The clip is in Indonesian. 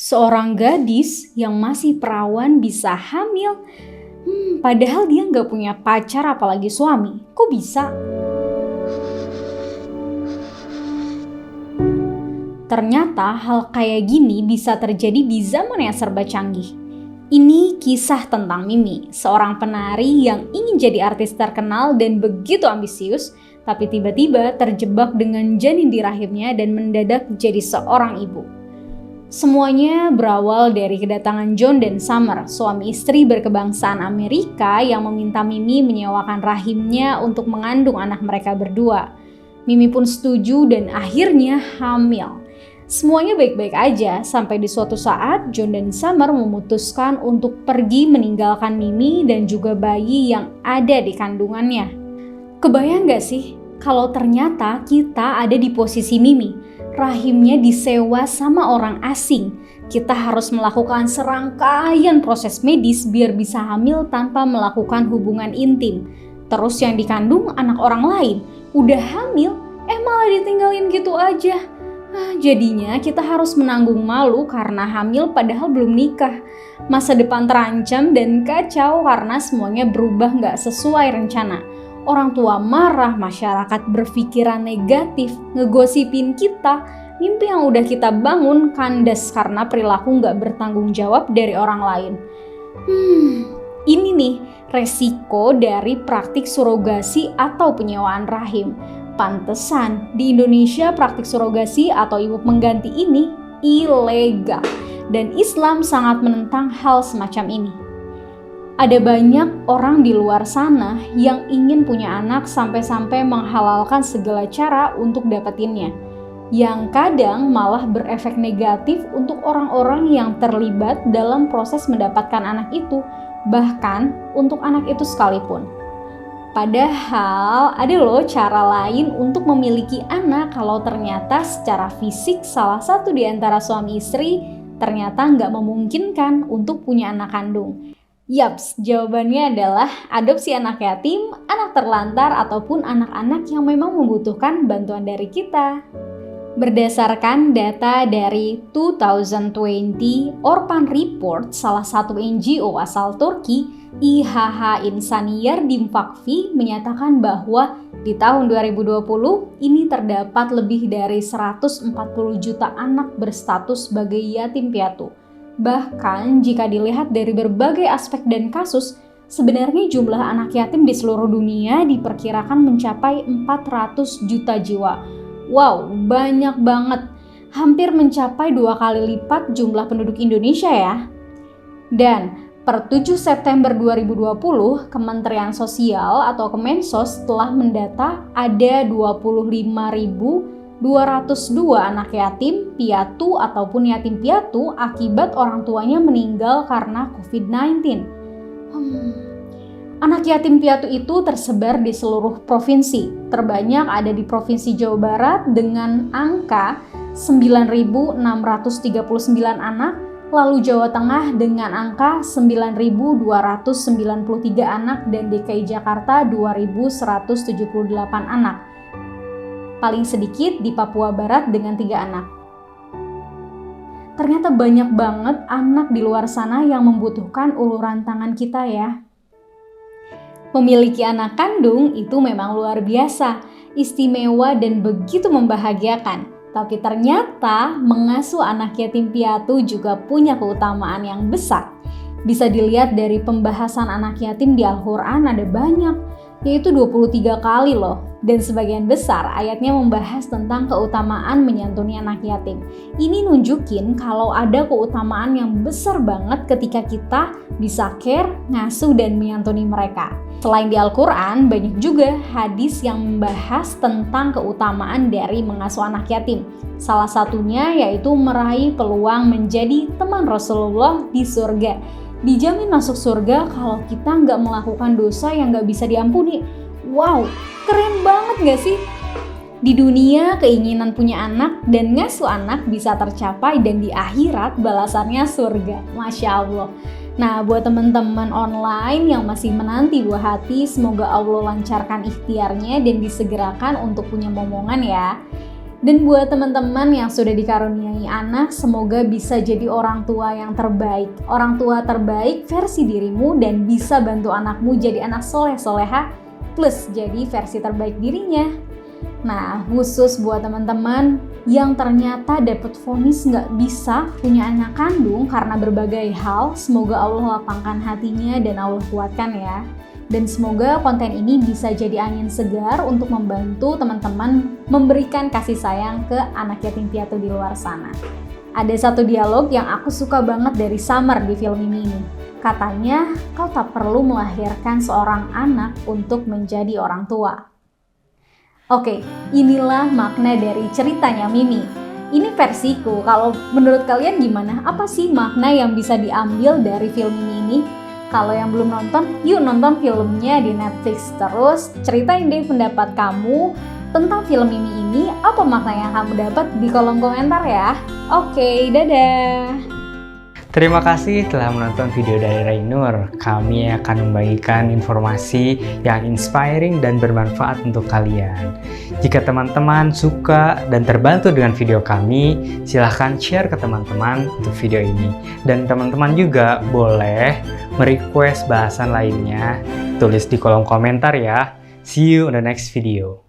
Seorang gadis yang masih perawan bisa hamil. Padahal dia nggak punya pacar apalagi suami. Kok bisa? Ternyata hal kayak gini bisa terjadi di zaman yang serba canggih. Ini kisah tentang Mimi, seorang penari yang ingin jadi artis terkenal dan begitu ambisius, tapi tiba-tiba terjebak dengan janin di rahimnya dan mendadak jadi seorang ibu. Semuanya berawal dari kedatangan John dan Summer, suami istri berkebangsaan Amerika yang meminta Mimi menyewakan rahimnya untuk mengandung anak mereka berdua. Mimi pun setuju dan akhirnya hamil. Semuanya baik-baik aja sampai di suatu saat John dan Summer memutuskan untuk pergi meninggalkan Mimi dan juga bayi yang ada di kandungannya. Kebayang gak sih kalau ternyata kita ada di posisi Mimi? Rahimnya disewa sama orang asing. Kita harus melakukan serangkaian proses medis biar bisa hamil tanpa melakukan hubungan intim. Terus yang dikandung anak orang lain, udah hamil, malah ditinggalin gitu aja. Jadinya kita harus menanggung malu karena hamil padahal belum nikah. Masa depan terancam dan kacau karena semuanya berubah gak sesuai rencana. Orang tua marah, masyarakat berpikiran negatif, ngegosipin kita, mimpi yang udah kita bangun kandas karena perilaku gak bertanggung jawab dari orang lain. Ini nih resiko dari praktik surogasi atau penyewaan rahim. Pantesan di Indonesia praktik surogasi atau ibu pengganti ini ilegal dan Islam sangat menentang hal semacam ini. Ada banyak orang di luar sana yang ingin punya anak sampai-sampai menghalalkan segala cara untuk dapetinnya, yang kadang malah berefek negatif untuk orang-orang yang terlibat dalam proses mendapatkan anak itu, bahkan untuk anak itu sekalipun. Padahal ada loh cara lain untuk memiliki anak kalau ternyata secara fisik salah satu di antara suami istri ternyata nggak memungkinkan untuk punya anak kandung. Yaps, jawabannya adalah adopsi anak yatim, anak terlantar, ataupun anak-anak yang memang membutuhkan bantuan dari kita. Berdasarkan data dari 2020 Orphan Report, salah satu NGO asal Turki, İHH İnsan Yardım Vakfı menyatakan bahwa di tahun 2020 ini terdapat lebih dari 140 juta anak berstatus sebagai yatim piatu. Bahkan jika dilihat dari berbagai aspek dan kasus, sebenarnya jumlah anak yatim di seluruh dunia diperkirakan mencapai 400 juta jiwa. Wow, banyak banget. Hampir mencapai 2 kali lipat jumlah penduduk Indonesia ya. Dan per 7 September 2020, Kementerian Sosial atau Kemensos telah mendata ada 25.202 anak yatim piatu ataupun yatim piatu akibat orang tuanya meninggal karena COVID-19. Anak yatim piatu itu tersebar di seluruh provinsi. Terbanyak ada di Provinsi Jawa Barat dengan angka 9.639 anak, lalu Jawa Tengah dengan angka 9.293 anak dan DKI Jakarta 2.178 anak. Paling sedikit di Papua Barat dengan 3 anak. Ternyata banyak banget anak di luar sana yang membutuhkan uluran tangan kita ya. Memiliki anak kandung itu memang luar biasa, istimewa dan begitu membahagiakan. Tapi ternyata mengasuh anak yatim piatu juga punya keutamaan yang besar. Bisa dilihat dari pembahasan anak yatim di Al-Quran ada banyak, yaitu 23 kali loh. Dan sebagian besar ayatnya membahas tentang keutamaan menyantuni anak yatim. Ini nunjukin kalau ada keutamaan yang besar banget ketika kita bisa care, ngasuh, dan menyantuni mereka. Selain di Al-Quran, banyak juga hadis yang membahas tentang keutamaan dari mengasuh anak yatim. Salah satunya yaitu meraih peluang menjadi teman Rasulullah di surga. Dijamin masuk surga kalau kita nggak melakukan dosa yang nggak bisa diampuni. Wow, keren banget gak sih? Di dunia keinginan punya anak dan ngasuh anak bisa tercapai dan di akhirat balasannya surga. Masya Allah. Nah, buat teman-teman online yang masih menanti buah hati, semoga Allah lancarkan ikhtiarnya dan disegerakan untuk punya momongan ya. Dan buat teman-teman yang sudah dikaruniai anak, semoga bisa jadi orang tua yang terbaik. Orang tua terbaik versi dirimu dan bisa bantu anakmu jadi anak soleh-soleha plus jadi versi terbaik dirinya. Nah, khusus buat teman-teman yang ternyata dapat vonis nggak bisa punya anak kandung karena berbagai hal, semoga Allah lapangkan hatinya dan Allah kuatkan ya. Dan semoga konten ini bisa jadi angin segar untuk membantu teman-teman memberikan kasih sayang ke anak yatim piatu di luar sana. Ada satu dialog yang aku suka banget dari Summer di film ini. Katanya, kau tak perlu melahirkan seorang anak untuk menjadi orang tua. Oke, inilah makna dari ceritanya Mimi. Ini versiku, kalau menurut kalian gimana? Apa sih makna yang bisa diambil dari film ini? Kalau yang belum nonton, yuk nonton filmnya di Netflix. Terus ceritain deh pendapat kamu tentang film ini. Apa makna yang kamu dapat di kolom komentar ya. Oke, dadah. Terima kasih telah menonton video dari Rainur. Kami akan membagikan informasi yang inspiring dan bermanfaat untuk kalian. Jika teman-teman suka dan terbantu dengan video kami, silahkan share ke teman-teman untuk video ini. Dan teman-teman juga boleh merequest bahasan lainnya, tulis di kolom komentar ya. See you on the next video.